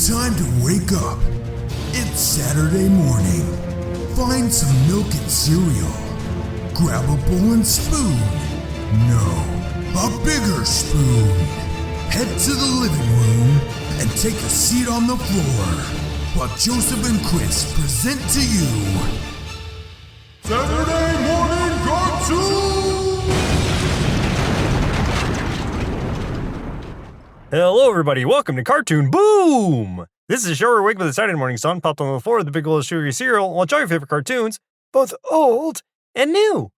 Time to wake up. It's Saturday morning. Find some milk and cereal. Grab a bowl and spoon. No, a bigger spoon. Head to the living room and take a seat on the floor while Joseph and Chris present to you Saturday Morning Cartoon! Hello, everybody. Welcome to Cartoon Boom! This is a show where we wake up with a Saturday morning sun popped on the floor with a big bowl of sugary cereal and watch all your favorite cartoons, both old and new.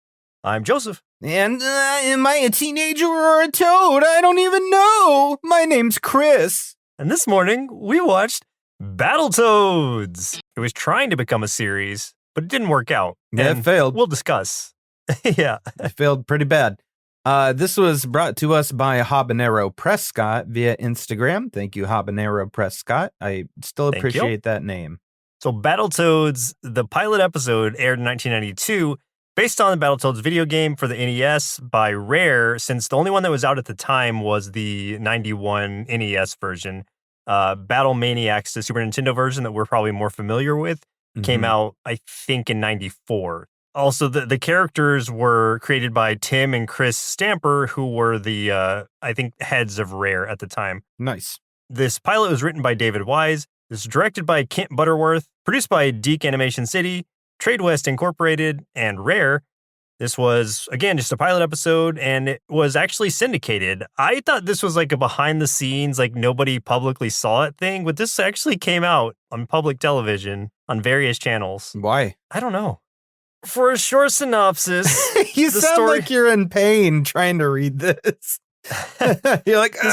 I'm Joseph. And am I a teenager or a toad? I don't even know. My name's Chris. And this morning, we watched Battletoads. It was trying to become a series, but it didn't work out. Yeah, it failed. We'll discuss. Yeah. It failed pretty bad. This was brought to us by Habanero Prescott via Instagram. Thank you, Habanero Prescott. I still appreciate that name. So Battletoads, the pilot episode aired in 1992, based on the Battletoads video game for the NES by Rare, since the only one that was out at the time was the 91 NES version. Battle Maniacs, the Super Nintendo version that we're probably more familiar with, came out, I think, in 94. Also, the characters were created by Tim and Chris Stamper, who were the, I think, heads of Rare at the time. Nice. This pilot was written by David Wise. This was directed by Kent Butterworth, produced by Deke Animation City, Trade West Incorporated, and Rare. This was, again, just a pilot episode, and it was actually syndicated. I thought this was like a behind-the-scenes, like nobody publicly saw it thing, but this actually came out on public television on various channels. Why? I don't know. For a short synopsis, you sound like you're in pain trying to read this. You're like, the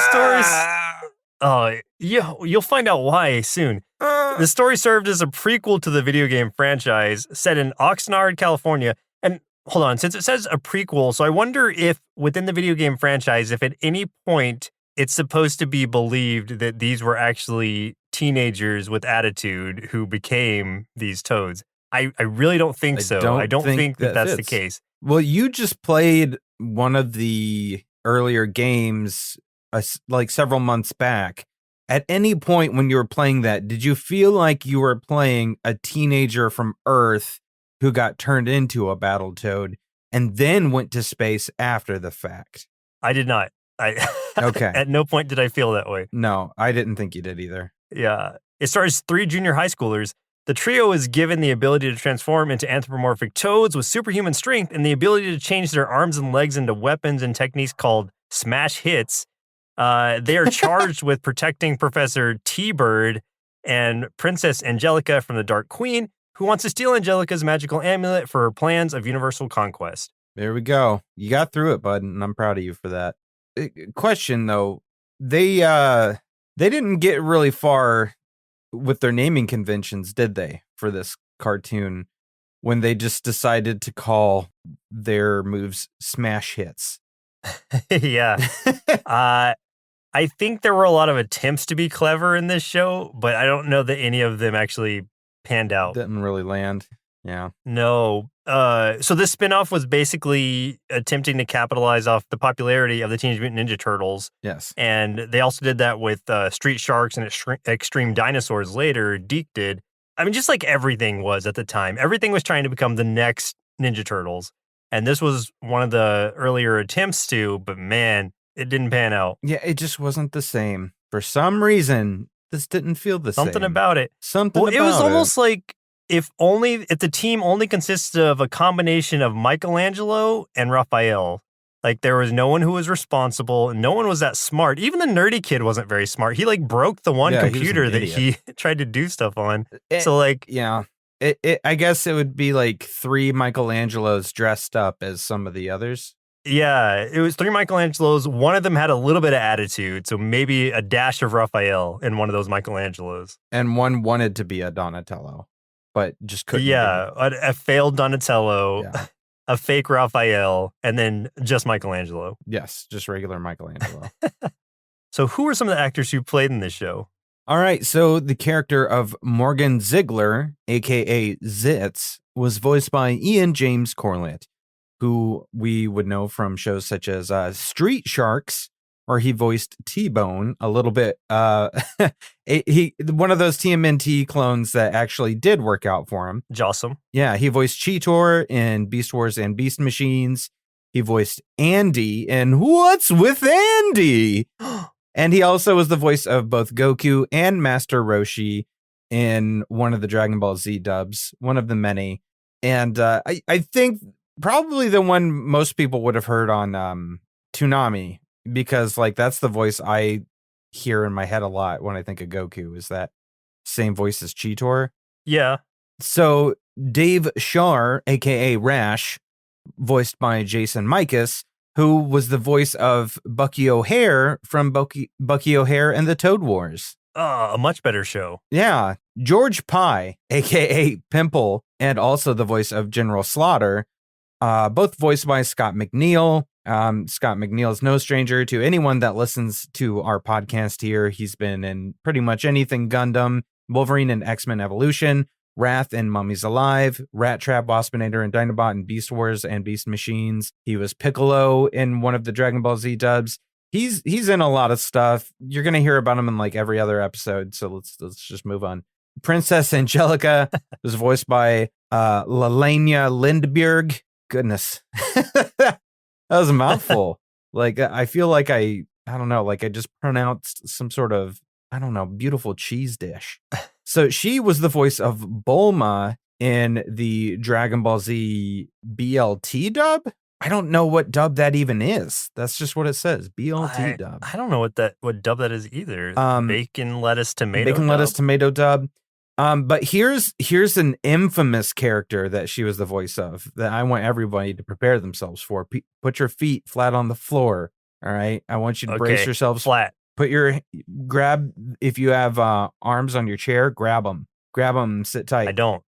story's... you'll find out why soon. The story served as a prequel to the video game franchise set in Oxnard, California. And hold on, since it says a prequel, so I wonder if within the video game franchise, if at any point it's supposed to be believed that these were actually teenagers with attitude who became these toads. I really don't think so. I don't think that that's the case. Well, you just played one of the earlier games like several months back. At any point when you were playing that, did you feel like you were playing a teenager from Earth who got turned into a Battletoad and then went to space after the fact? I did not. Okay. At no point did I feel that way. No, I didn't think you did either. Yeah. It stars 3 junior high schoolers. The trio is given the ability to transform into anthropomorphic toads with superhuman strength and the ability to change their arms and legs into weapons and techniques called smash hits. They are charged with protecting Professor T-Bird and Princess Angelica from the Dark Queen, who wants to steal Angelica's magical amulet for her plans of universal conquest. There we go. You got through it, bud, and I'm proud of you for that. Question, though. They didn't get really far with their naming conventions, did they, for this cartoon, when they just decided to call their moves smash hits? Yeah. I think there were a lot of attempts to be clever in this show, but I don't know that any of them actually panned out. Didn't really land. Yeah. No. So this spinoff was basically attempting to capitalize off the popularity of the Teenage Mutant Ninja Turtles. Yes. And they also did that with Street Sharks and Extreme Dinosaurs later. Deke did. I mean, just like everything was at the time. Everything was trying to become the next Ninja Turtles. And this was one of the earlier attempts to, but man, it didn't pan out. Yeah, it just wasn't the same. For some reason, this didn't feel the same. Something about it. Well, it was almost like if the team only consisted of a combination of Michelangelo and Raphael. Like there was no one who was responsible and no one was that smart. Even the nerdy kid wasn't very smart. He like broke the one computer that he tried to do stuff on. Yeah. I guess it would be like 3 Michelangelos dressed up as some of the others. Yeah, it was 3 Michelangelos. One of them had a little bit of attitude, so maybe a dash of Raphael in one of those Michelangelos. And one wanted to be a Donatello, but just couldn't. Yeah, a failed Donatello, a fake Raphael, and then just Michelangelo. Yes, just regular Michelangelo. So who are some of the actors who played in this show? All right, so the character of Morgan Ziegler, a.k.a. Zitz, was voiced by Ian James Corlett, who we would know from shows such as Street Sharks where he voiced T-Bone a little bit. He one of those TMNT clones that actually did work out for him. Jossum. Yeah, he voiced Cheetor in Beast Wars and Beast Machines. He voiced Andy in What's with Andy? And he also was the voice of both Goku and Master Roshi in one of the Dragon Ball Z dubs, one of the many. And I think probably the one most people would have heard on Toonami, because like that's the voice I hear in my head a lot when I think of Goku, is that same voice as Cheetor. Yeah. So Dave Shar, aka Rash, voiced by Jason Mikas, who was the voice of Bucky O'Hare from Bucky O'Hare and the Toad Wars. A much better show. Yeah. George Pye, aka Pimple, and also the voice of General Slaughter, both voiced by Scott McNeil. Scott McNeil is no stranger to anyone that listens to our podcast here. He's been in pretty much anything Gundam, Wolverine and X-Men Evolution, Wrath and Mummies Alive, Rat Trap, Waspinator, and Dinobot in Beast Wars and Beast Machines. He was Piccolo in one of the Dragon Ball Z dubs. He's in a lot of stuff. You're gonna hear about him in like every other episode. So let's just move on. Princess Angelica was voiced by Lalania Lindberg. Goodness, that was a mouthful. Like I feel like I don't know, like I just pronounced some sort of, I don't know, beautiful cheese dish. So she was the voice of Bulma in the Dragon Ball Z BLT dub. I don't know what dub that even is. That's just what it says. BLT dub. I don't know what dub that is either. Bacon, lettuce, tomato. Bacon, lettuce, tomato dub. But here's an infamous character that she was the voice of that I want everybody to prepare themselves for. Put your feet flat on the floor. All right. I want you to brace yourselves flat. Grab, if you have arms on your chair, grab them, sit tight. I don't.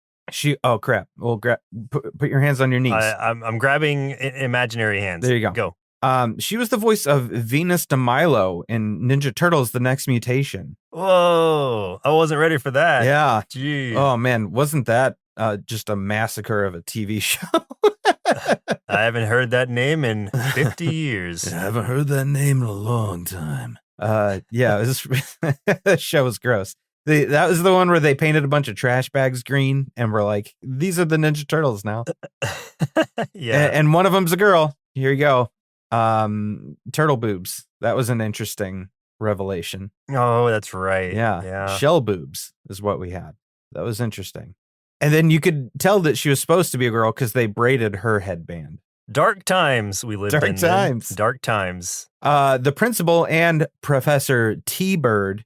Oh crap. Well, put your hands on your knees. I'm grabbing imaginary hands. There you go. She was the voice of Venus de Milo in Ninja Turtles: The Next Mutation. Whoa, I wasn't ready for that. Yeah. Gee. Oh man, wasn't that just a massacre of a TV show? I haven't heard that name in 50 years. I haven't heard that name in a long time. Yeah, that show was gross. That was the one where they painted a bunch of trash bags green and were like, these are the Ninja Turtles now. Yeah. And one of them's a girl. Here you go. Turtle boobs. That was an interesting revelation. Oh, that's right. Yeah. Shell boobs is what we had. That was interesting. And then you could tell that she was supposed to be a girl because they braided her headband. Dark times we lived in. Dark times. Dark times. The principal and Professor T-Bird,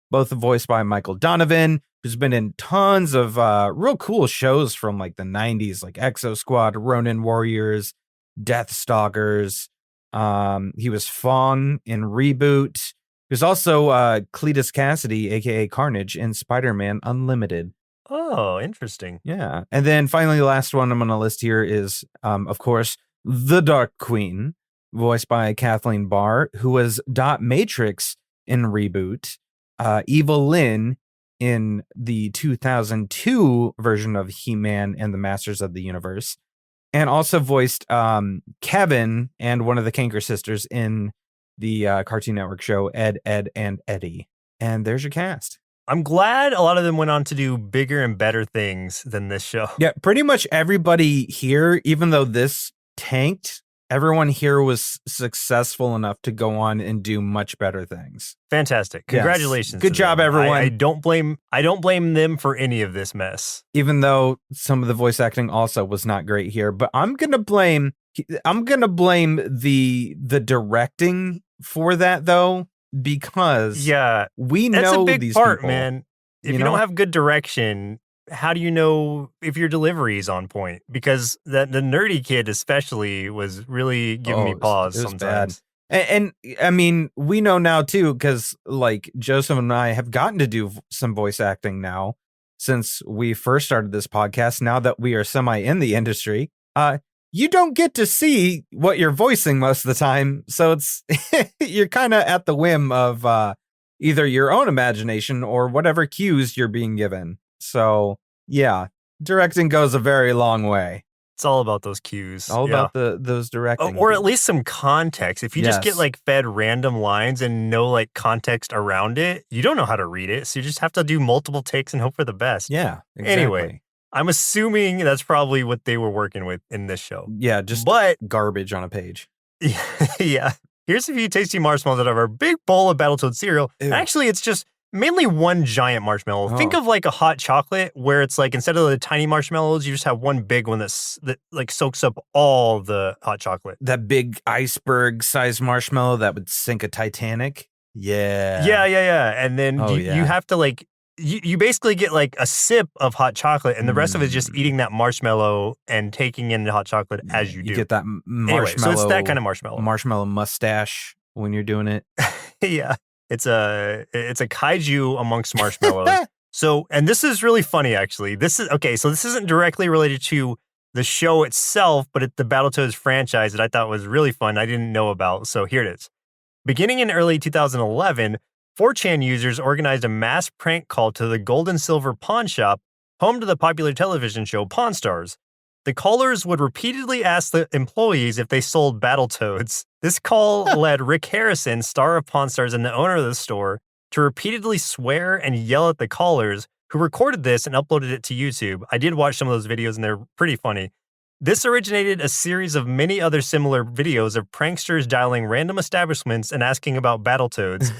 both voiced by Michael Donovan, who's been in tons of real cool shows from like the 90s, like Exo Squad, Ronin Warriors, Death Stalkers. He was Fong in Reboot. He was also Cletus Cassidy, aka Carnage, in Spider-Man Unlimited. Oh, interesting. Yeah. And then finally, the last one I'm on the list here is, of course, the Dark Queen, voiced by Kathleen Barr, who was Dot Matrix in Reboot, Evil Lynn in the 2002 version of He-Man and the Masters of the Universe, and also voiced Kevin and one of the Kanker sisters in the Cartoon Network show Ed, Edd, and Eddy. And there's your cast. I'm glad a lot of them went on to do bigger and better things than this show. Yeah, pretty much everybody here, even though this tanked, everyone here was successful enough to go on and do much better things. Fantastic. Congratulations. Yes. Good job, them. everyone. I don't blame them for any of this mess. Even though some of the voice acting also was not great here, but I'm going to blame the directing for that though, because we know that's a big these part, people, man. If you don't have good direction, how do you know if your delivery is on point? Because the nerdy kid especially was really giving me pause sometimes. Bad. And I mean, we know now too, because like Joseph and I have gotten to do some voice acting now since we first started this podcast. Now that we are semi in the industry, you don't get to see what you're voicing most of the time. So it's you're kind of at the whim of either your own imagination or whatever cues you're being given. So yeah, directing goes a very long way. It's all about those cues. All about those directing. Or at least some context. If you just get like fed random lines and no like context around it, you don't know how to read it. So you just have to do multiple takes and hope for the best. Yeah, exactly. Anyway, I'm assuming that's probably what they were working with in this show. Yeah, just garbage on a page. Yeah. Here's a few tasty marshmallows out of our big bowl of Battletoads cereal. Actually, it's just mainly one giant marshmallow. Think of like a hot chocolate where it's like instead of the tiny marshmallows, you just have one big one that like soaks up all the hot chocolate. That big iceberg-sized marshmallow that would sink a Titanic. Yeah. Yeah. And then you have to like, you basically get like a sip of hot chocolate and the rest of it is just eating that marshmallow and taking in the hot chocolate as you do. You get that marshmallow. Anyway, so it's that kind of marshmallow. Marshmallow mustache when you're doing it. Yeah. It's a kaiju amongst marshmallows. So, and this is really funny, actually. This isn't directly related to the show itself, but it's the Battletoads franchise that I thought was really fun. I didn't know about. So here it is. Beginning in early 2011, 4chan users organized a mass prank call to the Gold and Silver Pawn Shop, home to the popular television show Pawn Stars. The callers would repeatedly ask the employees if they sold Battletoads. This call led Rick Harrison, star of Pawn Stars and the owner of the store, to repeatedly swear and yell at the callers, who recorded this and uploaded it to YouTube. I did watch some of those videos and they're pretty funny. This originated a series of many other similar videos of pranksters dialing random establishments and asking about Battletoads.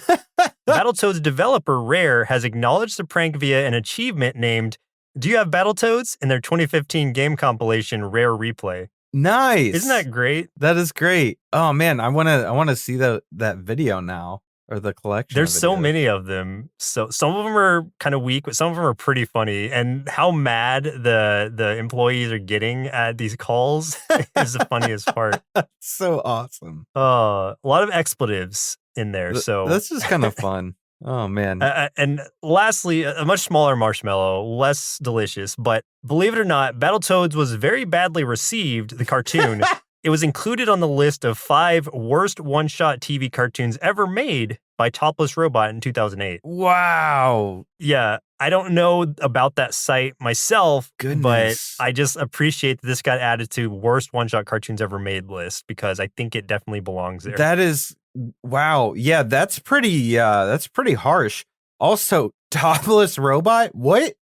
Battletoads developer Rare has acknowledged the prank via an achievement named "Do You Have Battletoads?" in their 2015 game compilation Rare Replay. Nice. Isn't that great? That is great. Oh man, I wanna see that video now, or the collection. There's so many of them. So some of them are kind of weak, but some of them are pretty funny. And how mad the employees are getting at these calls is the funniest part. So awesome. A lot of expletives in there. So this is kind of fun. Oh, man. And lastly, a much smaller marshmallow, less delicious. But believe it or not, Battletoads was very badly received, the cartoon. It was included on the list of 5 worst one-shot TV cartoons ever made by Topless Robot in 2008. Wow. Yeah, I don't know about that site myself, but I just appreciate that this got added to worst one-shot cartoons ever made list because I think it definitely belongs there. That is, wow. Yeah, that's pretty harsh. Also, Topless Robot? What?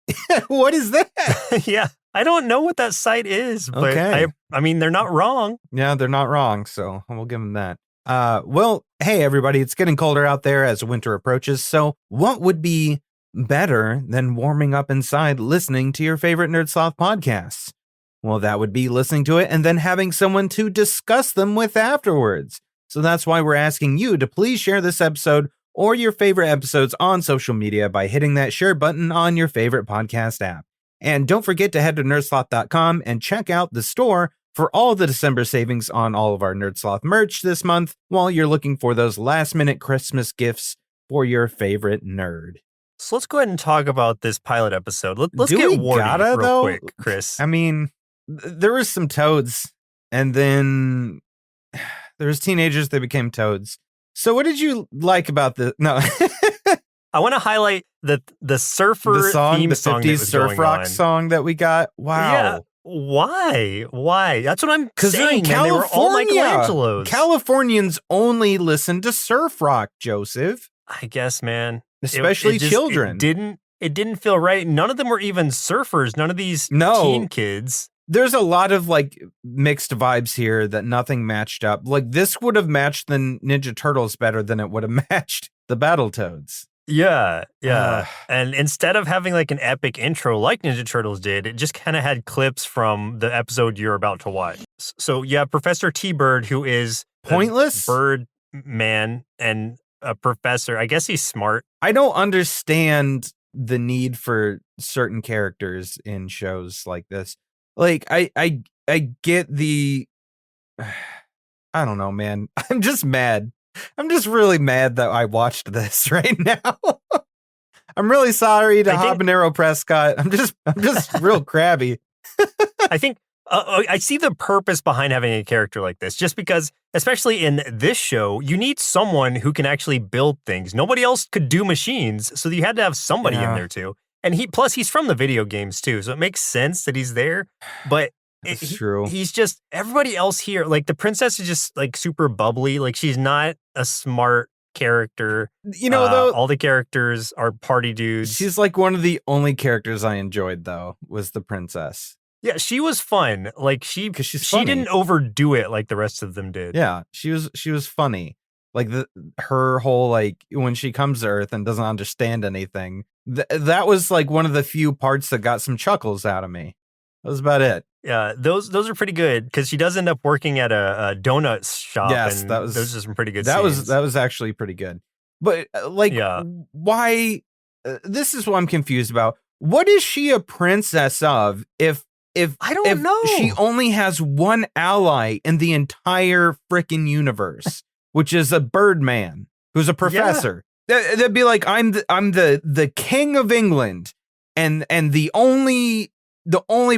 What is that? Yeah. I don't know what that site is, but I mean, they're not wrong. Yeah, they're not wrong, so we'll give them that. Well, hey, everybody, it's getting colder out there as winter approaches, so what would be better than warming up inside listening to your favorite Nerd Sloth podcasts? Well, that would be listening to it and then having someone to discuss them with afterwards. So that's why we're asking you to please share this episode or your favorite episodes on social media by hitting that share button on your favorite podcast app. And don't forget to head to nerdsloth.com and check out the store for all the December savings on all of our Nerdsloth merch this month while you're looking for those last-minute Christmas gifts for your favorite nerd. So let's go ahead and talk about this pilot episode. Let's get warty real quick, Chris. I mean, there was some toads, and then there was teenagers that became toads. So what did you like about this? No. I want to highlight the surfer theme song, the 50s surf rock song that we got. Wow. Yeah. Why? That's what I'm saying, man. They were all Michelangelos. Californians only listen to surf rock, Joseph. I guess, man. Especially children. It didn't feel right. None of them were even surfers. None of these teen kids. There's a lot of like mixed vibes here that nothing matched up. Like this would have matched the Ninja Turtles better than it would have matched the Battletoads. Yeah. And instead of having like an epic intro like Ninja Turtles did, it just kind of had clips from the episode you're about to watch. So you have Professor T-Bird, who is pointless bird man and a professor. I guess he's smart. I don't understand the need for certain characters in shows like this. Like I get the I don't know, man. I'm just mad. I'm just really mad that I watched this right now. I'm really sorry to Habanero Prescott. I'm just real crabby. I think I see the purpose behind having a character like this, just because, especially in this show, you need someone who can actually build things. Nobody else could do machines, so you had to have somebody in there too. And he's from the video games too, so it makes sense that he's there. But That's true. He's just everybody else here. Like the princess is just like super bubbly. Like she's not a smart character. Though, all the characters are party dudes. she's like one of the only characters I enjoyed, though, was the princess. Yeah, she was fun. Like she didn't overdo it like the rest of them did. Yeah, she was funny. Like her whole like when she comes to Earth and doesn't understand anything. That was like one of the few parts that got some chuckles out of me. That was about it. Yeah, those are pretty good because she does end up working at a donut shop. Yes, and those are some pretty good. That scenes. was actually pretty good. But why? This is what I'm confused about. What is she a princess of? If I don't know, she only has one ally in the entire freaking universe, which is a Birdman who's a professor. Yeah. That'd be like I'm the king of England, and the only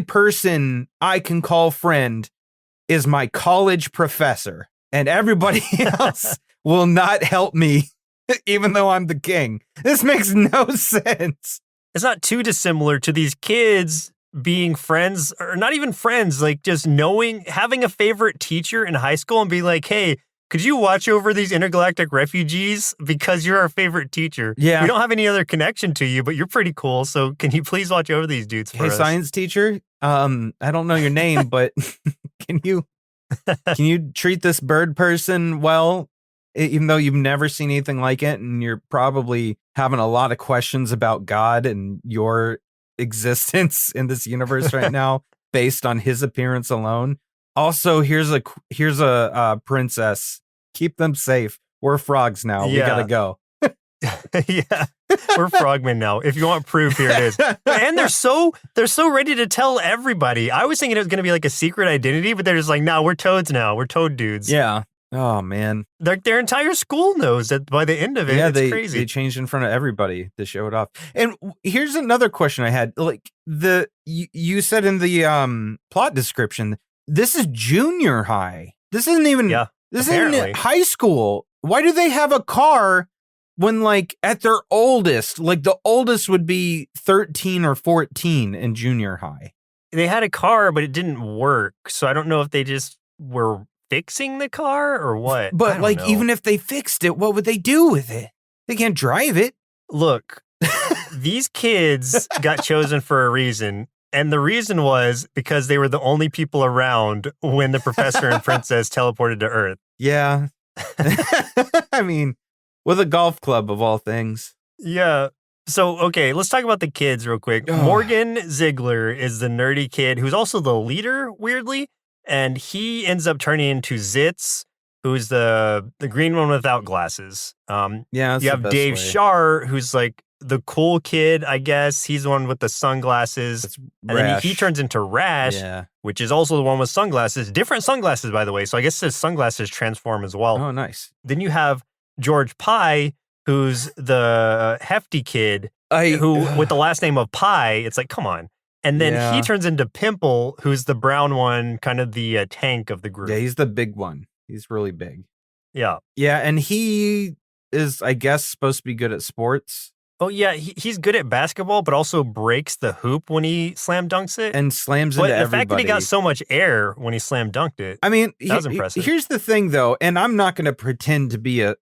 person I can call friend is my college professor, and everybody else will not help me, even though I'm the king. This makes no sense. It's not too dissimilar to these kids being friends, or not even friends, like just having a favorite teacher in high school and be like, hey, could you watch over these intergalactic refugees because you're our favorite teacher? Yeah. We don't have any other connection to you, but you're pretty cool. So can you please watch over these dudes for us? Hey, science teacher, I don't know your name, but can you treat this bird person well, even though you've never seen anything like it, and you're probably having a lot of questions about God and your existence in this universe right now based on his appearance alone. Also, here's a princess. Keep them safe. We're frogs now. We gotta go. Yeah, we're frogmen now. If you want proof, here it is. And they're so ready to tell everybody. I was thinking it was gonna be like a secret identity, but they're just like, no, we're toads now. We're toad dudes. Yeah. Oh man. Their entire school knows that by the end of it. Yeah, it's crazy. They changed in front of everybody to show it off. And here's another question I had. Like you said in the plot description, this is junior high. This isn't even this isn't high school. Why do they have a car when like at their oldest, like the oldest would be 13 or 14 in junior high? They had a car, but it didn't work. So I don't know if they just were fixing the car or what. But like, even if they fixed it, what would they do with it? They can't drive it. Look, these kids got chosen for a reason. And the reason was because they were the only people around when the professor and princess teleported to Earth. Yeah. I mean, with a golf club of all things. Yeah. So, okay, let's talk about the kids real quick. Morgan Ziegler is the nerdy kid who's also the leader, weirdly. And he ends up turning into Zitz, who's the green one without glasses. Yeah, you have Dave Shar, who's like the cool kid, I guess. He's the one with the sunglasses. And then he turns into Rash, which is also the one with sunglasses. Different sunglasses, by the way. So I guess his sunglasses transform as well. Oh, nice. Then you have George Pye, who's the hefty kid, who with the last name of Pye. It's like, come on. And then he turns into Pimple, who's the brown one, kind of the tank of the group. Yeah, he's the big one. He's really big. Yeah. Yeah, and he is, I guess, supposed to be good at sports. Oh, yeah, he's good at basketball, but also breaks the hoop when he slam dunks it. And slams into everybody. But the fact that he got so much air when he slam dunked it, I mean, that was impressive. Here's the thing, though, and I'm not going to pretend to be a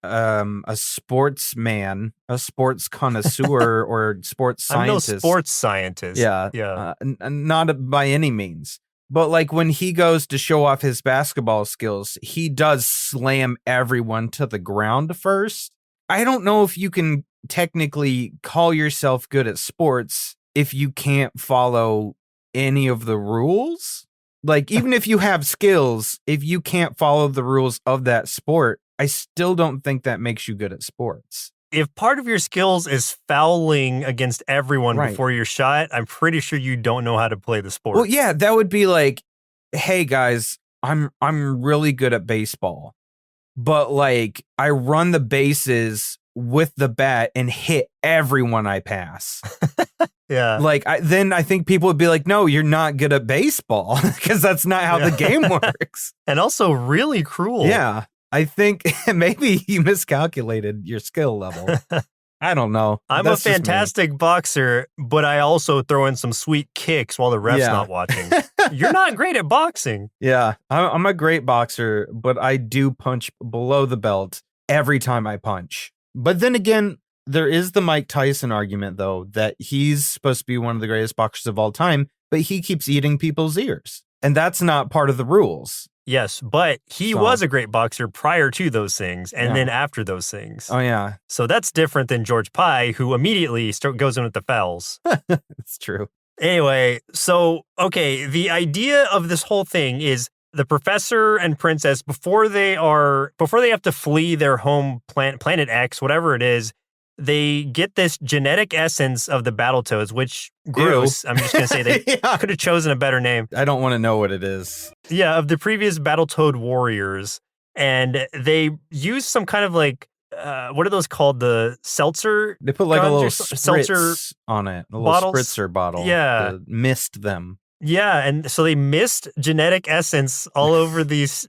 sportsman, a sports connoisseur, or sports scientist. I'm no sports scientist. Yeah. Not by any means. But like when he goes to show off his basketball skills, he does slam everyone to the ground first. I don't know if you can technically call yourself good at sports if you can't follow any of the rules. Like, even if you have skills, if you can't follow the rules of that sport, I still don't think that makes you good at sports. If part of your skills is fouling against everyone before your shot, I'm pretty sure you don't know how to play the sport. Well, yeah, that would be like, hey guys, I'm really good at baseball, but like I run the bases with the bat and hit everyone I pass. Yeah. Like then I think people would be like, no, you're not good at baseball because that's not how the game works. And also really cruel. Yeah. I think maybe you miscalculated your skill level. I don't know. I'm That's a just me. fantastic boxer, but I also throw in some sweet kicks while the ref's not watching. You're not great at boxing. Yeah, I'm a great boxer, but I do punch below the belt every time I punch. But then again, there is the Mike Tyson argument, though, that he's supposed to be one of the greatest boxers of all time, but he keeps eating people's ears. And that's not part of the rules. Yes, but he was a great boxer prior to those things and then after those things. Oh, yeah. So that's different than George Pye, who immediately goes in with the fouls. It's true. Anyway, so, okay, the idea of this whole thing is the professor and princess, before they have to flee their home planet X, whatever it is, they get this genetic essence of the Battletoads, which gross. I'm just going to say they could have chosen a better name. I don't want to know what it is. Yeah, of the previous Battletoad warriors. And they use some kind of like, what are those called? The seltzer? They put like a little seltzer spritz on it. A little bottles? spritzer bottle. Yeah. To mist them. Yeah, and so they missed genetic essence all over these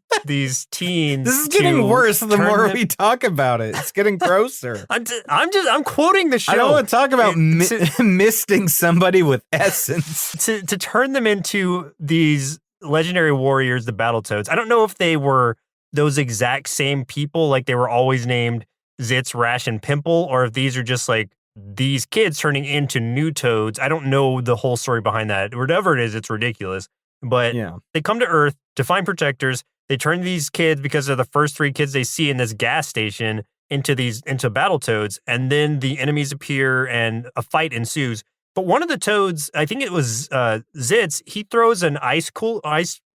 teens. This is getting worse the more we talk about it. It's getting grosser. I'm quoting the show. I don't want to talk about misting somebody with essence. To turn them into these legendary warriors, the Battletoads. I don't know if they were those exact same people, like they were always named Zitz, Rash, and Pimple, or if these are just like these kids turning into new toads. I don't know the whole story behind that. Whatever it is, it's ridiculous. But they come to Earth to find protectors. They turn these kids, because they're the first 3 kids they see in this gas station, into Battletoads. And then the enemies appear and a fight ensues. But one of the toads, I think it was Zitz, he throws an ice,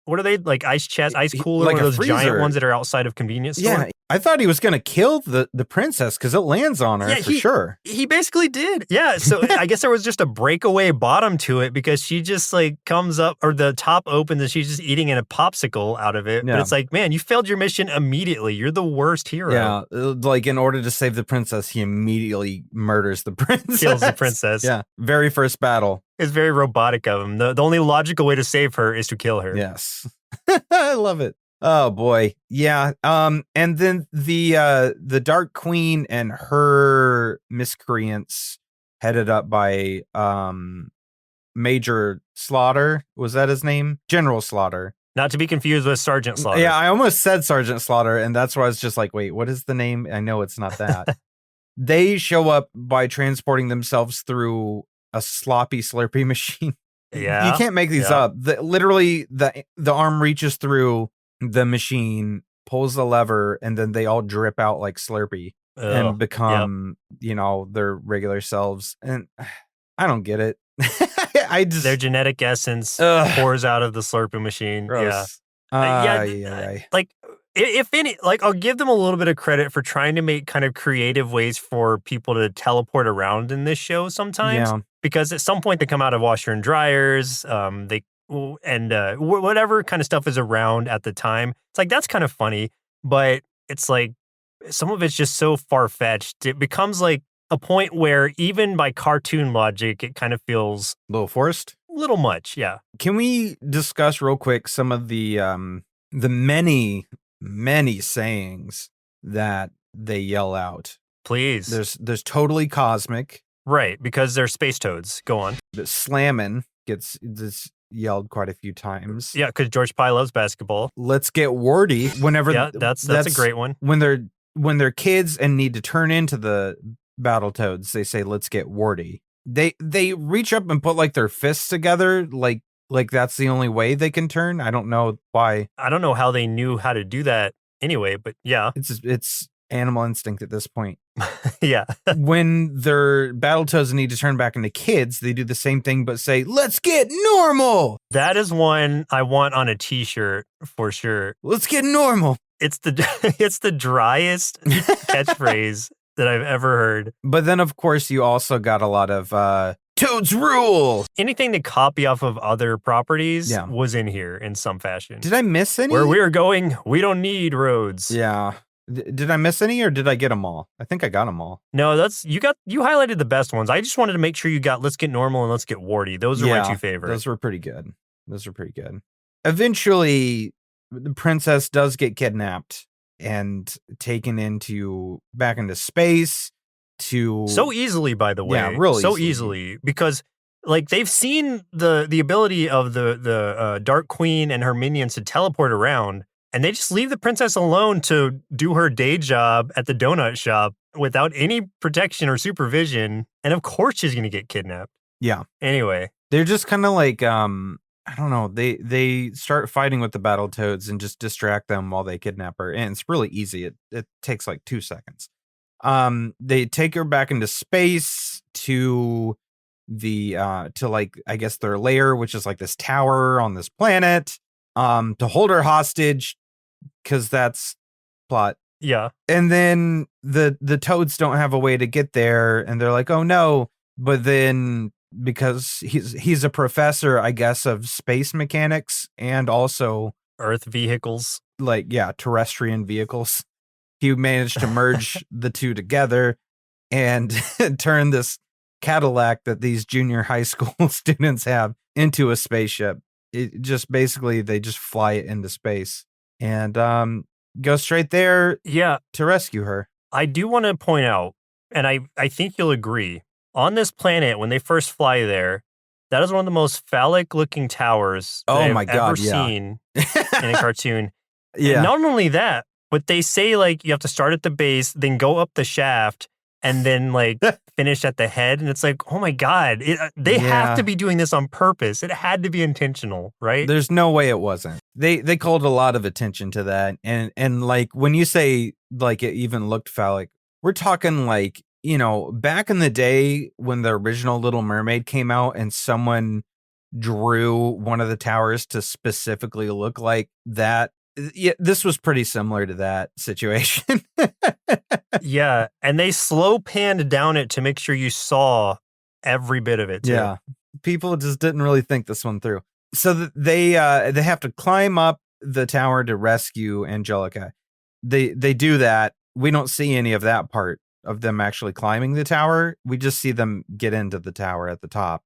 what are they, like ice chest, ice cooler, like one of those freezer. Giant ones that are outside of convenience store? Yeah, I thought he was going to kill the princess because it lands on her for sure. He basically did. Yeah, so I guess there was just a breakaway bottom to it, because she just like comes up, or the top opens and she's just eating a popsicle out of it. Yeah. But it's like, man, you failed your mission immediately. You're the worst hero. Yeah, like in order to save the princess, he immediately murders the princess. Kills the princess. Yeah, very first battle. It's very robotic of him. The only logical way to save her is to kill her. Yes. I love it. Oh boy. Yeah. And then the Dark Queen and her miscreants, headed up by Major Slaughter. Was that his name? General Slaughter. Not to be confused with Sergeant Slaughter. Yeah, I almost said Sergeant Slaughter, and that's why I was just like, wait, what is the name? I know it's not that. They show up by transporting themselves through a sloppy Slurpee machine. Yeah. You can't make these up. Literally, the arm reaches through the machine, pulls the lever, and then they all drip out like Slurpee and become, their regular selves. And I don't get it. Their genetic essence pours out of the Slurpee machine. Gross. Like, if any, like, I'll give them a little bit of credit for trying to make kind of creative ways for people to teleport around in this show sometimes. Yeah. Because at some point they come out of washer and dryers, whatever kind of stuff is around at the time. It's like, that's kind of funny, but it's like some of it's just so far-fetched. It becomes like a point where even by cartoon logic, it kind of feels a little forced, a little much. Yeah. Can we discuss real quick some of the many sayings that they yell out? Please. There's totally cosmic. Right, because they're space toads. Go on. The slammin' gets yelled quite a few times. Yeah, because George Pye loves basketball. Let's get wordy. Whenever that's a great one. When they're kids and need to turn into the Battletoads, they say, "Let's get warty." They reach up and put like their fists together, like that's the only way they can turn. I don't know why. I don't know how they knew how to do that anyway, but yeah, it's animal instinct at this point. Yeah. When their Battletoads need to turn back into kids, they do the same thing, but say, "Let's get normal." That is one I want on a t-shirt for sure. Let's get normal. It's the driest catchphrase that I've ever heard. But then, of course, you also got a lot of Toads rule. Anything to copy off of other properties was in here in some fashion. Did I miss any? Where we're going, we don't need roads. Yeah. Did I miss any, or did I get them all? I think I got them all. No, you highlighted the best ones. I just wanted to make sure you got "Let's get normal" and "Let's get warty." Those are my two favorites. Those were pretty good. Eventually, the princess does get kidnapped and taken back into space to so easily, by the way. Yeah, really so easily. because like they've seen the ability of the Dark Queen and her minions to teleport around, and they just leave the princess alone to do her day job at the donut shop without any protection or supervision. And of course she's going to get kidnapped. Yeah. Anyway, they're just kind of like I don't know. They start fighting with the Battletoads and just distract them while they kidnap her, and it's really easy. It takes like 2 seconds. They take her back into space to the to like I guess their lair, which is like this tower on this planet, to hold her hostage because that's plot. yeah. And then the Toads don't have a way to get there, and they're like, oh no. But then because he's a professor, I guess, of space mechanics and also Earth vehicles, like terrestrian vehicles, he managed to merge the two together and turn this Cadillac that these junior high school students have into a spaceship. It just basically they just fly it into space and go straight there to rescue her. I do want to point out, and I think you'll agree, on this planet, when they first fly there, that is one of the most phallic-looking towers that I've ever seen in a cartoon. Yeah. And not only that, but they say, like, you have to start at the base, then go up the shaft, and then, like, finish at the head. And it's like, oh, my God. They have to be doing this on purpose. It had to be intentional, right? There's no way it wasn't. They called a lot of attention to that. And like, when you say, like, it even looked phallic, we're talking, like, you know, back in the day when the original Little Mermaid came out and someone drew one of the towers to specifically look like that. Yeah, this was pretty similar to that situation. Yeah, and they slow panned down it to make sure you saw every bit of it, too. Yeah, people just didn't really think this one through. So they have to climb up the tower to rescue Angelica. They do that. We don't see any of that part of them actually climbing the tower. We just see them get into the tower at the top.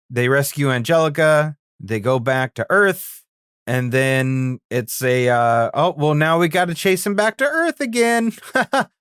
They rescue Angelica. They go back to Earth. And then it's oh, well, now we got to chase him back to Earth again.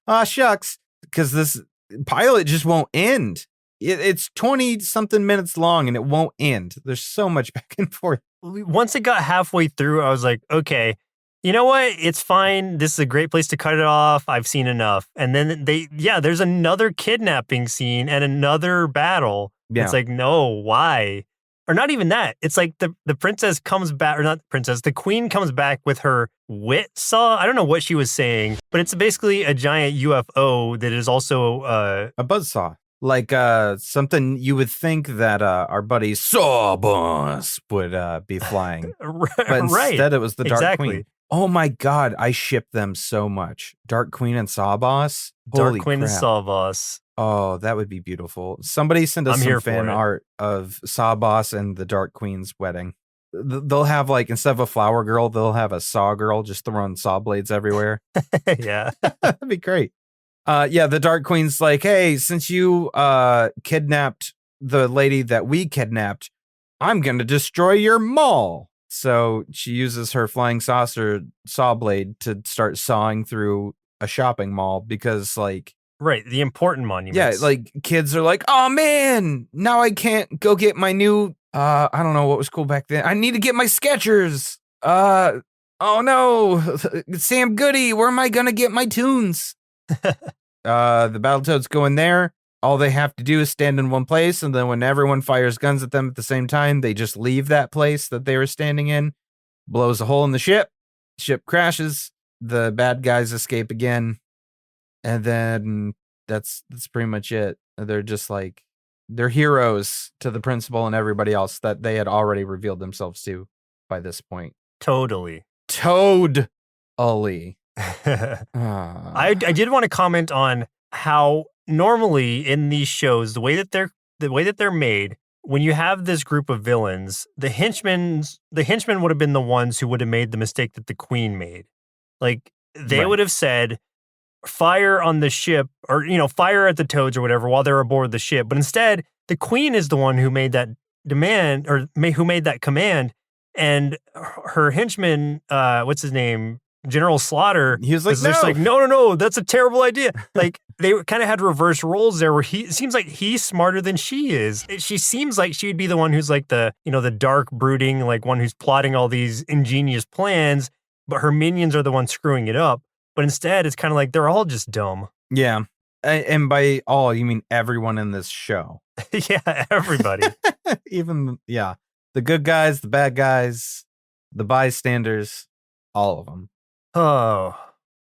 Aw, shucks. Because this pilot just won't end. It's 20-something minutes long, and it won't end. There's so much back and forth. Once it got halfway through, I was like, okay, you know what? It's fine. This is a great place to cut it off. I've seen enough. And then there's another kidnapping scene and another battle. Yeah. It's like, no, why? Or not even that. It's like the princess comes back, or not the princess, the queen comes back with her wit saw. I don't know what she was saying, but it's basically a giant UFO that is also a buzzsaw. Like something you would think that our buddy Sawboss would be flying. But instead it was the Dark Queen. Oh my God, I ship them so much. Dark Queen and Sawboss. Dark Queen and Sawboss. Oh, that would be beautiful. Somebody send us some fan art of Sawboss and the Dark Queen's wedding. They'll have, like, instead of a flower girl, they'll have a saw girl just throwing saw blades everywhere. Yeah. That'd be great. The Dark Queen's like, hey, since you kidnapped the lady that we kidnapped, I'm going to destroy your mall. So she uses her flying saucer saw blade to start sawing through a shopping mall because, like... Right, the important monuments. Yeah, like, kids are like, oh, man, now I can't go get my new... I don't know what was cool back then. I need to get my Skechers. Oh, no. Sam Goody, where am I going to get my tunes? The Battletoads go in there. All they have to do is stand in one place, and then when everyone fires guns at them at the same time, they just leave that place that they were standing in, blows a hole in the ship, ship crashes, the bad guys escape again, and then that's pretty much it. They're just like, they're heroes to the principal and everybody else that they had already revealed themselves to by this point. Totally. I did want to comment on how normally in these shows, the way that they're made, when you have this group of villains, the henchmen would have been the ones who would have made the mistake that the queen made. Like, they would have said, fire on the ship, or, you know, fire at the Toads or whatever while they're aboard the ship. But instead, the queen is the one who made that demand, or who made that command, and her henchman, what's his name? General Slaughter He was like, just "No." like, no, that's a terrible idea. Like they kind of had reverse roles there where it seems like he's smarter than she is. She seems like she would be the one who's like the dark brooding, like one who's plotting all these ingenious plans, but her minions are the ones screwing it up. But instead it's kind of like they're all just dumb. Yeah. And by all, you mean everyone in this show. Yeah, everybody. Even, yeah. The good guys, the bad guys, the bystanders, all of them. Oh.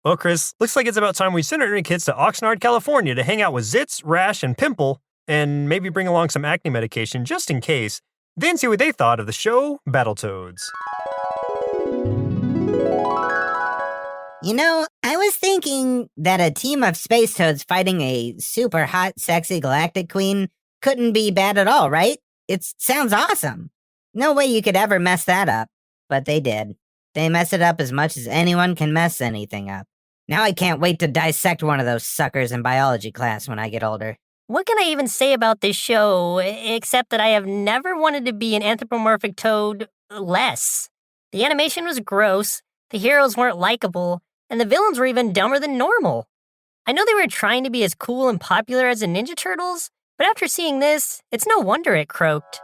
Well, Chris, looks like it's about time we sent our kids to Oxnard, California to hang out with Zitz, Rash, and Pimple, and maybe bring along some acne medication just in case, then see what they thought of the show Battletoads. You know, I was thinking that a team of space toads fighting a super hot, sexy galactic queen couldn't be bad at all, right? It sounds awesome. No way you could ever mess that up. But they did. They mess it up as much as anyone can mess anything up. Now I can't wait to dissect one of those suckers in biology class when I get older. What can I even say about this show, except that I have never wanted to be an anthropomorphic toad less? The animation was gross, the heroes weren't likable, and the villains were even dumber than normal. I know they were trying to be as cool and popular as the Ninja Turtles, but after seeing this, it's no wonder it croaked.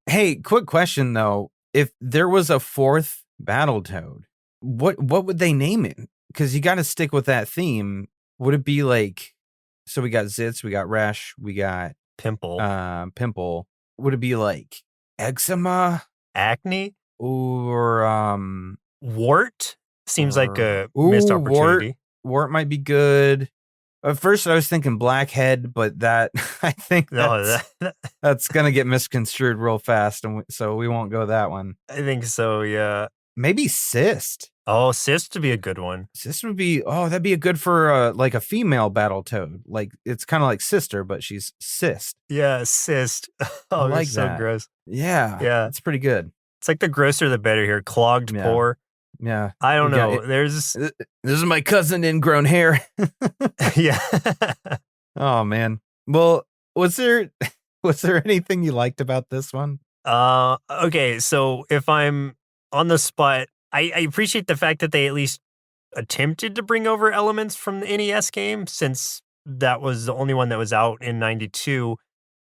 Hey, quick question though. If there was a fourth Battletoad, what would they name it? Because you got to stick with that theme. Would it be like, so we got Zitz, we got Rash, we got Pimple. Pimple. Would it be like eczema? Acne? Or Wart? Seems like a missed opportunity. Wart might be good. At first, I was thinking blackhead, but that I think that's gonna get misconstrued real fast, and so we won't go that one. I think so, yeah. Maybe cyst. Oh, cyst would be a good one. Cyst would be that'd be a good for like a female Battletoad. Like it's kind of like sister, but she's cyst. Yeah, cyst. Oh, like so that. gross. Yeah, it's pretty good. It's like the grosser the better here. Clogged pore. Yeah. I don't know. There's this is my cousin ingrown hair. Yeah. Oh man. Well, was there anything you liked about this one? Okay, so if I'm on the spot, I appreciate the fact that they at least attempted to bring over elements from the NES game, since that was the only one that was out in 92.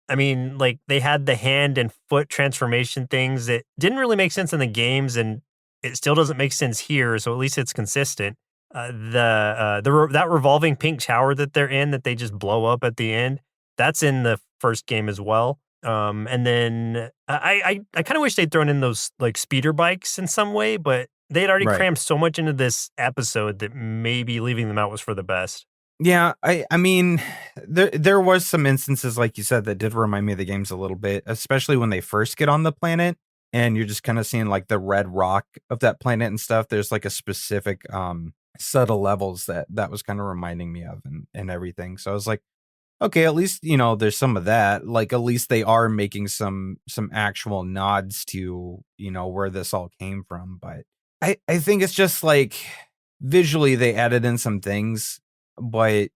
I mean, like, they had the hand and foot transformation things that didn't really make sense in the games, and it still doesn't make sense here, so at least it's consistent. That revolving pink tower that they're in, that they just blow up at the end, that's in the first game as well. And then I kind of wish they'd thrown in those like speeder bikes in some way, but they had already crammed so much into this episode that maybe leaving them out was for the best. Yeah, I mean, there was some instances, like you said, that did remind me of the games a little bit, especially when they first get on the planet and you're just kind of seeing like the red rock of that planet and stuff. There's like a specific subtle levels that was kind of reminding me of and everything. So I was like, okay, at least, there's some of that. Like, at least they are making some actual nods to, where this all came from. But I think it's just like visually they added in some things, but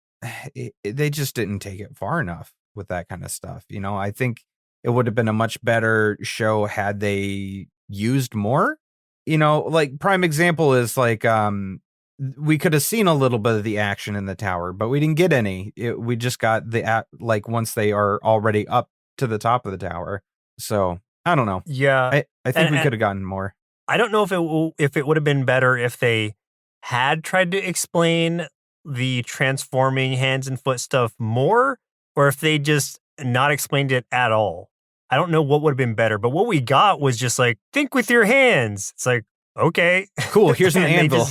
they just didn't take it far enough with that kind of stuff. I think it would have been a much better show had they used more. Like prime example is like we could have seen a little bit of the action in the tower, but we didn't get any. We just got like once they are already up to the top of the tower. So I don't know. Yeah, I think we could have gotten more. I don't know if it would have been better if they had tried to explain the transforming hands and foot stuff more, or if they just not explained it at all. I don't know what would have been better, but what we got was just like, think with your hands. It's like, okay, cool. Here's an anvil.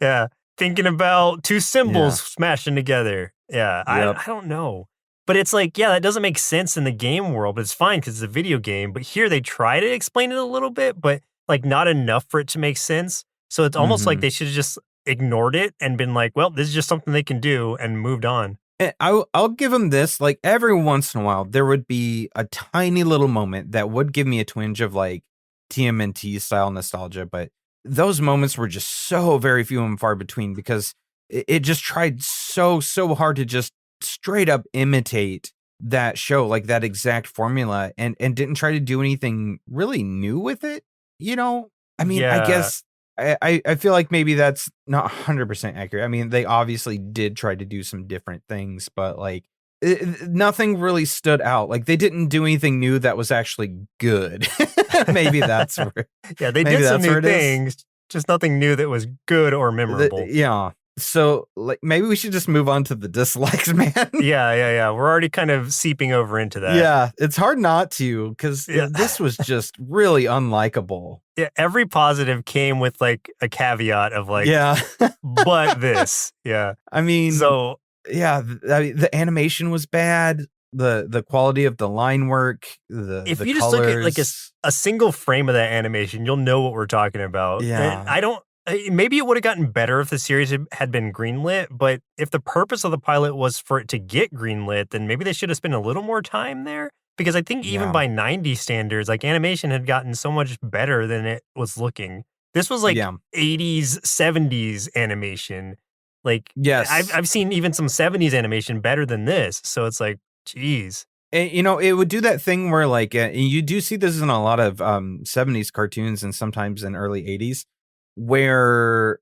Yeah, thinking about two symbols smashing together. Yeah, yep. I don't know, but it's like, yeah, that doesn't make sense in the game world, but it's fine because it's a video game. But here they try to explain it a little bit, but like not enough for it to make sense. So it's almost like they should have just ignored it and been like, well, this is just something they can do, and moved on. I'll give them this. Like every once in a while, there would be a tiny little moment that would give me a twinge of like TMNT style nostalgia, but those moments were just so very few and far between because it just tried so hard to just straight up imitate that show, like that exact formula, and didn't try to do anything really new with it. you know, I mean, I Yeah. guess I feel like maybe that's not 100% accurate. I mean, they obviously did try to do some different things, but like nothing really stood out. Like they didn't do anything new that was actually good. Maybe that's where Yeah, they maybe did some that's where new it is. things, just nothing new that was good or memorable. Yeah. So like maybe we should just move on to the dislikes, man. Yeah. We're already kind of seeping over into that. Yeah, it's hard not to because Yeah. this was just really unlikable. Yeah, every positive came with like a caveat of like, Yeah. but this. Yeah. I mean, So yeah, the animation was bad. The quality of the line work, if the you just colors. look at like a single frame of that animation, you'll know what we're talking about. Yeah. And I don't. Maybe it would have gotten better if the series had been greenlit, but if the purpose of the pilot was for it to get greenlit, then maybe they should have spent a little more time there. Because I think even Yeah. by 90 standards, like animation had gotten so much better than it was looking. This was like Yeah. 80s, 70s animation. Like, Yes. I've seen even some 70s animation better than this. So it's like, geez. And, you know, it would do that thing where like you do see this in a lot of 70s cartoons and sometimes in early 80s where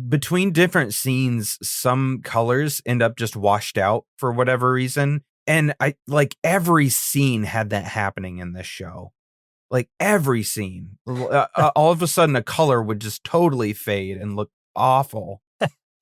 between different scenes some colors end up just washed out for whatever reason, and I like every scene had that happening in this show. Like every scene all of a sudden a color would just totally fade and look awful.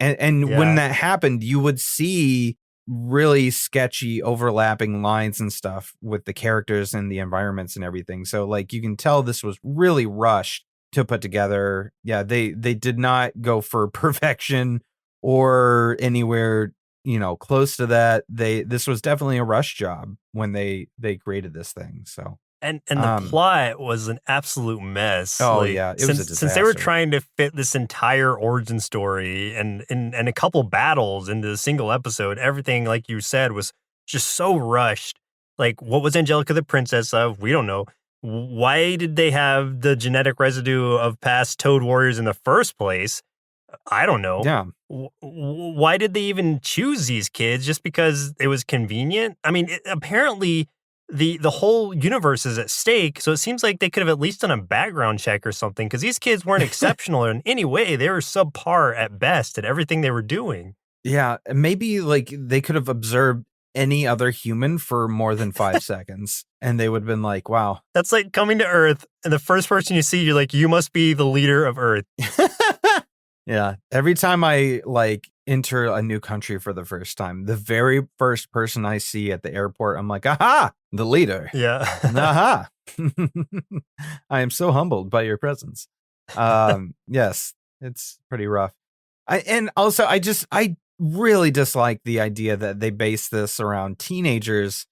And Yeah. when that happened, you would see really sketchy overlapping lines and stuff with the characters and the environments and everything. So like you can tell this was really rushed to put together. Yeah, they did not go for perfection or anywhere, you know, close to that. This was definitely a rush job when they created this thing. So And the plot was an absolute mess. Oh, Like, yeah, it was a since they were disaster. trying to fit this entire origin story and a couple battles into a single episode, everything, like you said, was just so rushed. Like, what was Angelica the princess of? We don't know. Why did they have the genetic residue of past Toad warriors in the first place? I don't know. yeah. Why did they even choose these kids? Just because it was convenient? I mean, apparently the whole universe is at stake, so it seems like they could have at least done a background check or something, because these kids weren't exceptional in any way. They were subpar at best at everything they were doing. Yeah, maybe like they could have observed any other human for more than 5 seconds and they would have been like, wow. That's like coming to Earth, and the first person you see, you're like, you must be the leader of Earth. Yeah. Every time I like enter a new country for the first time, the very first person I see at the airport, I'm like, aha, the leader. Yeah. Aha. I am so humbled by your presence. Yes, it's pretty rough. I really dislike the idea that they base this around teenagers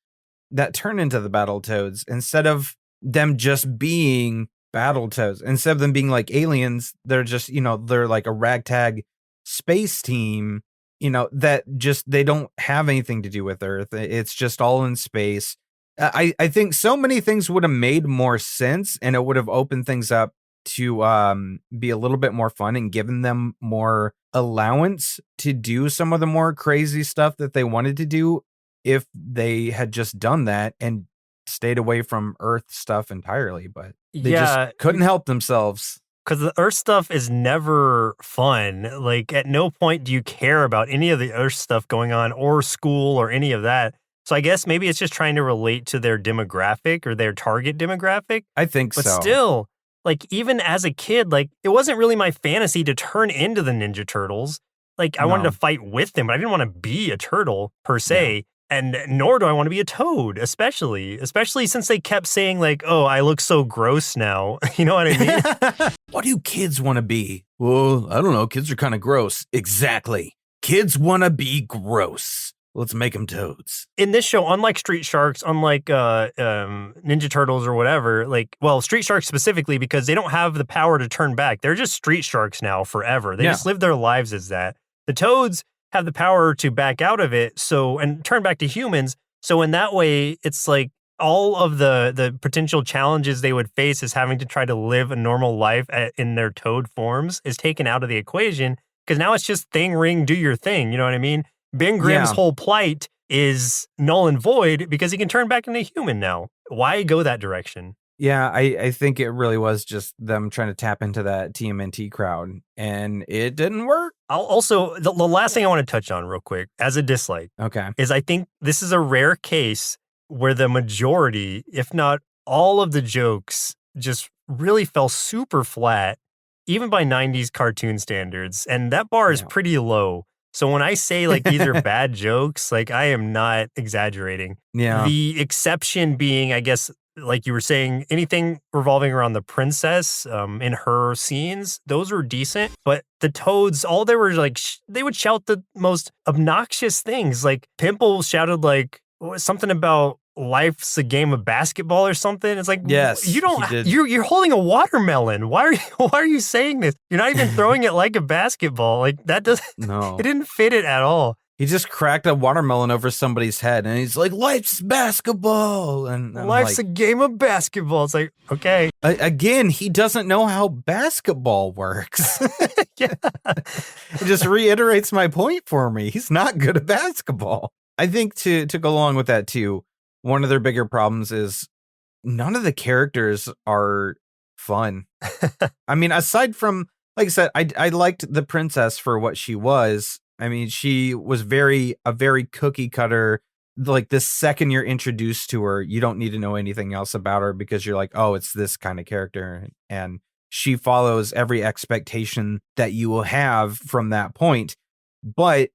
that turn into the Battletoads instead of them just being Battletoads. Instead of them being like aliens, they're just, you know, they're like a ragtag space team, you know, that just, they don't have anything to do with Earth. It's just all in space. I think so many things would have made more sense, and it would have opened things up to be a little bit more fun and given them more allowance to do some of the more crazy stuff that they wanted to do if they had just done that and stayed away from Earth stuff entirely. But they just couldn't help themselves. Because the Earth stuff is never fun. Like, at no point do you care about any of the Earth stuff going on, or school, or any of that. So I guess maybe it's just trying to relate to their demographic or their target demographic. I think But so. still, like, even as a kid, like, it wasn't really my fantasy to turn into the Ninja Turtles. Like, I wanted No. to fight with them, but I didn't want to be a turtle per se. And nor do I want to be a toad, especially since they kept saying like, oh, I look so gross now. You know what I mean? What do kids want to be? Well, I don't know. Kids are kind of gross. Exactly. Kids want to be gross. Let's make them toads. In this show, unlike Street Sharks, unlike Ninja Turtles or whatever, like, well, Street Sharks specifically, because they don't have the power to turn back. They're just Street Sharks now forever. They just live their lives as that. The Toads have the power to back out of it, and turn back to humans. So in that way, it's like all of the potential challenges they would face as having to try to live a normal life in their toad forms is taken out of the equation, because now it's just thing, ring, do your thing. You know what I mean? Ben Grimm's whole plight is null and void because he can turn back into human now. Why go that direction? Yeah, I think it really was just them trying to tap into that TMNT crowd, and it didn't work. Also, the last thing I want to touch on real quick as a dislike Okay. is I think this is a rare case where the majority, if not all of the jokes, just really fell super flat, even by 90s cartoon standards. And that bar is Yeah. pretty low. So when I say like these are bad jokes, like I am not exaggerating. Yeah. The exception being, I guess, like you were saying, anything revolving around the princess in her scenes, those were decent. But the Toads, all they were like, they would shout the most obnoxious things. Like Pimple shouted like something about life's a game of basketball or something. It's like, Yes, you don't, he did. you're holding a watermelon. Why are you saying this? You're not even throwing it like a basketball. Like that doesn't, No. it didn't fit it at all. He just cracked a watermelon over somebody's head, and he's like, "Life's basketball," and I'm Life's like, a game of basketball. It's like, okay. Again, he doesn't know how basketball works. Yeah. It just reiterates my point for me. He's not good at basketball. I think to go along with that too, one of their bigger problems is none of the characters are fun. I mean, aside from, like I said, I liked the princess for what she was. I mean, she was a very cookie cutter. Like the second you're introduced to her, you don't need to know anything else about her because you're like, oh, it's this kind of character. And she follows every expectation that you will have from that point. But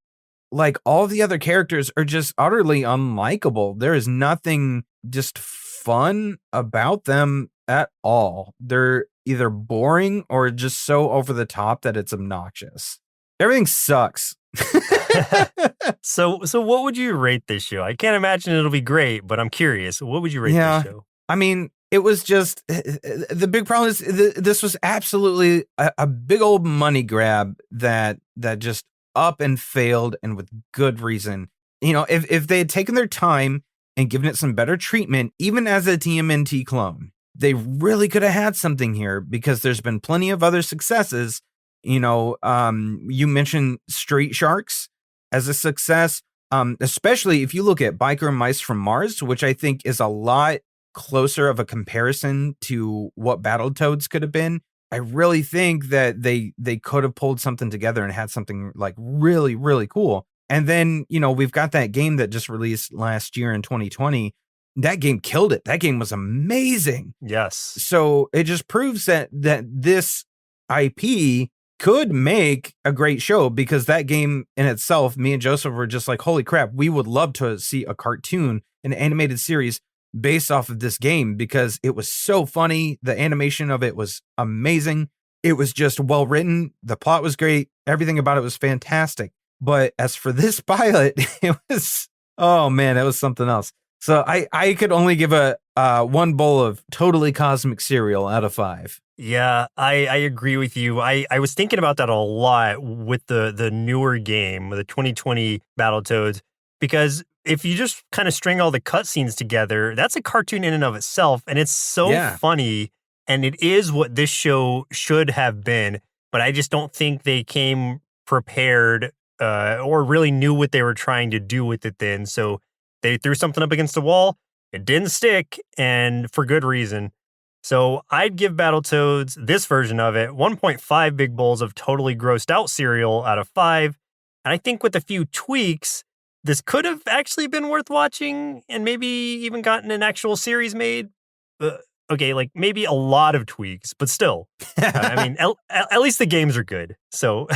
like all the other characters are just utterly unlikable. There is nothing just fun about them at all. They're either boring or just so over the top that it's obnoxious. Everything sucks. So what would you rate this show? I can't imagine it'll be great, but I'm curious. What would you rate this show? I mean, it was just the big problem is this was absolutely a big old money grab that just up and failed, and with good reason. You know, if they had taken their time and given it some better treatment, even as a TMNT clone, they really could have had something here, because there's been plenty of other successes. You know, you mentioned Street Sharks as a success, especially if you look at Biker Mice from Mars, which I think is a lot closer of a comparison to what Battletoads could have been. I really think that they could have pulled something together and had something like really, really cool. And then, you know, we've got that game that just released last year in 2020. That game killed it. That game was amazing. Yes. So it just proves that this IP could make a great show, because that game in itself, me and Joseph were just like, holy crap, we would love to see a cartoon, an animated series based off of this game, because it was so funny. The animation of it was amazing. It was just well written. The plot was great. Everything about it was fantastic. But as for this pilot, it was, oh man, it was something else. So I could only give a one bowl of totally cosmic cereal out of 5. Yeah, I agree with you. I was thinking about that a lot with the newer game, the 2020 Battletoads, because if you just kind of string all the cutscenes together, that's a cartoon in and of itself, and it's so funny, and it is what this show should have been, but I just don't think they came prepared or really knew what they were trying to do with it then, so they threw something up against the wall, it didn't stick, and for good reason. So I'd give Battletoads, this version of it, 1.5 big bowls of totally grossed out cereal out of 5. And I think with a few tweaks, this could have actually been worth watching and maybe even gotten an actual series made. Okay, like maybe a lot of tweaks, but still. I mean, at least the games are good. So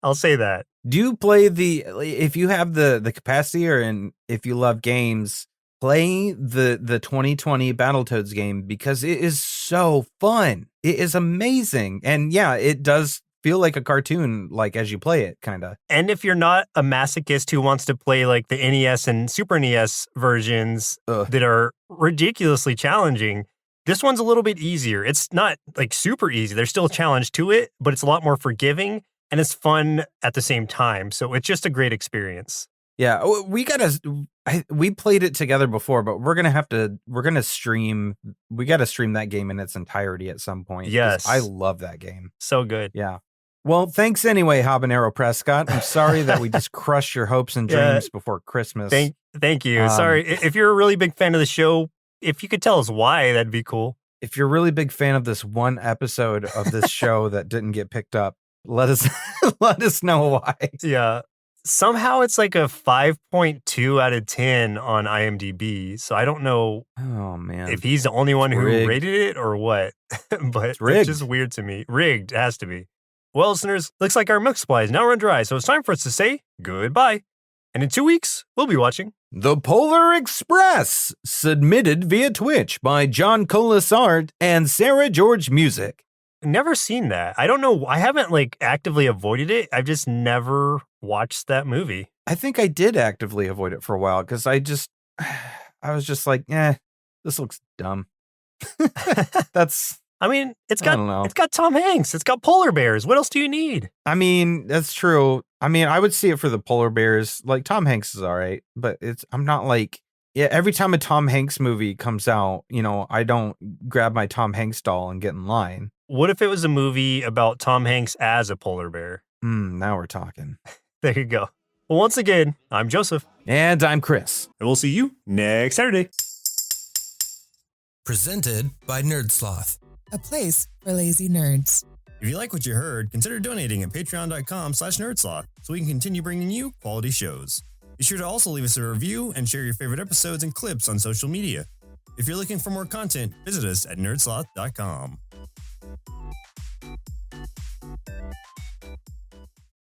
I'll say that. Do you play if you have the capacity, and if you love games, play the 2020 Battletoads game, because it is so fun. It is amazing. And yeah, it does feel like a cartoon, like as you play it, kind of. And if you're not a masochist who wants to play like the NES and Super NES versions that are ridiculously challenging, this one's a little bit easier. It's not like super easy. There's still a challenge to it, but it's a lot more forgiving and it's fun at the same time. So it's just a great experience. Yeah, we played it together before, but we got to stream that game in its entirety at some point. Yes. I love that game. So good. Yeah. Well, thanks anyway, Habanero Prescott. I'm sorry that we just crushed your hopes and dreams before Christmas. Thank you. Sorry. If you're a really big fan of the show, if you could tell us why, that'd be cool. if you're a really big fan of this one episode of this show that didn't get picked up, let us let us know why. Yeah. Somehow it's like a 5.2 out of 10 on IMDb. So I don't know Oh man. if he's the only one who rigged. rated it or what. But it's rigged. just weird to me. Rigged, it has to be. Well, listeners, looks like our milk supply is now run dry, so it's time for us to say goodbye. And in 2 weeks, we'll be watching The Polar Express, submitted via Twitch by John Colasart and Sarah George Music. Never seen that. I don't know. I haven't like actively avoided it. I've just never watched that movie. I think I did actively avoid it for a while because I was just like, this looks dumb. I mean, I don't know. it's got Tom Hanks. It's got polar bears. What else do you need? I mean, that's true. I mean, I would see it for the polar bears. Like Tom Hanks is all right, but I'm not like, every time a Tom Hanks movie comes out, I don't grab my Tom Hanks doll and get in line. What if it was a movie about Tom Hanks as a polar bear? Now we're talking. There you go. Well, once again, I'm Joseph. And I'm Chris. And we'll see you next Saturday. Presented by Nerdsloth, a place for lazy nerds. If you like what you heard, consider donating at patreon.com/nerdsloth so we can continue bringing you quality shows. Be sure to also leave us a review and share your favorite episodes and clips on social media. If you're looking for more content, visit us at nerdsloth.com.